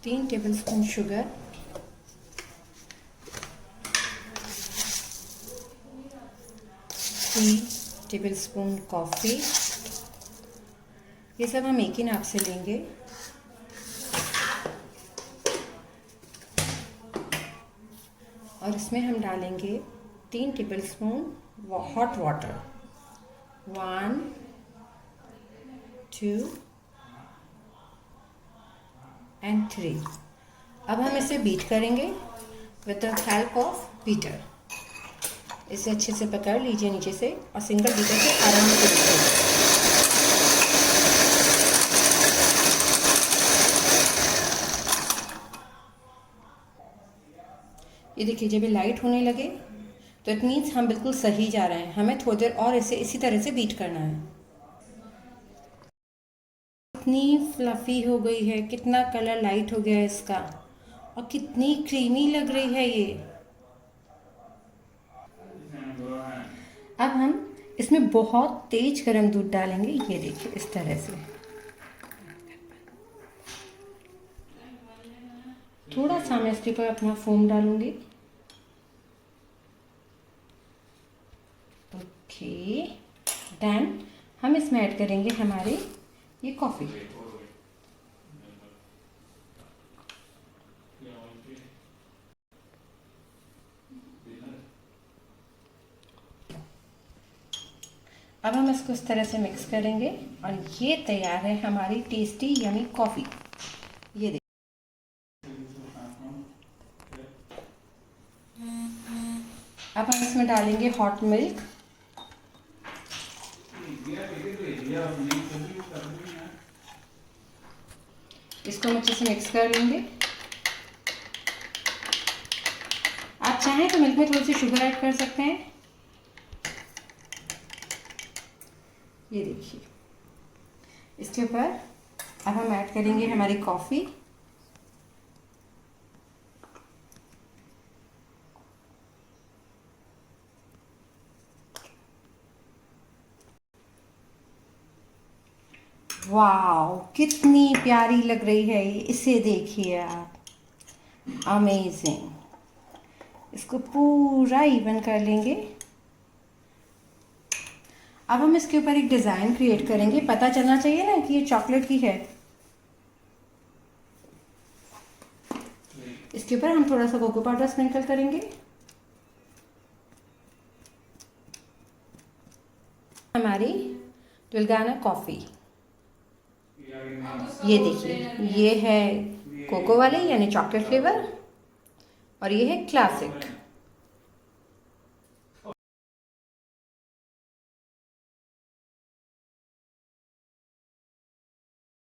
3 tablespoon sugar, 3 tablespoon coffee. ये सब हम एक ही नाप से लेंगे। और इसमें हम डालेंगे 3 टेबलस्पून हॉट वाटर। 1 2 एंड 3। अब हम इसे बीट करेंगे with the help of beater. इसे अच्छे से पकड़ लीजिए नीचे से और सिंगल बीटर से आराम से बीटिए। ये देखिए, जब ये लाइट होने लगे तो इट मीन्स हम बिल्कुल सही जा रहे हैं। हमें थोड़ी देर और इसे इसी तरह से बीट करना है। कितनी फ्लफ़ी हो गई है, कितना कलर लाइट हो गया है इसका, और कितनी क्रीमी लग रही है ये। अब हम इसमें बहुत तेज गर्म दूध डालेंगे। ये देखिए, इस तरह से थोड़ा सा मैं इसके ऊपर अपना फोम डालूंगी। ओके, देन हम इसमें ऐड करेंगे हमारे ये कॉफ़ी। अब हम इसको इस तरह से मिक्स करेंगे और ये तैयार है हमारी टेस्टी यमी कॉफ़ी। ये देखिए, अब हम इसमें डालेंगे हॉट मिल्क। इसको हम अच्छे से मिक्स कर लेंगे। आप चाहें तो मिल्क में थोड़ी सी शुगर ऐड कर सकते हैं। ये देखिए, इसके ऊपर अब हम ऐड करेंगे हमारी कॉफ़ी। वाओ, कितनी प्यारी लग रही है ये। इसे देखिए आप, अमेजिंग। इसको पूरा इवन कर लेंगे। अब हम इसके ऊपर एक डिज़ाइन क्रिएट करेंगे। पता चलना चाहिए ना कि ये चॉकलेट की है। इसके ऊपर हम थोड़ा सा कोको पाउडर स्प्रिंकल करेंगे। हमारी dalgona कॉफ़ी, ये देखिए, ये है कोको वाली यानी चॉकलेट फ्लेवर, और ये है क्लासिक।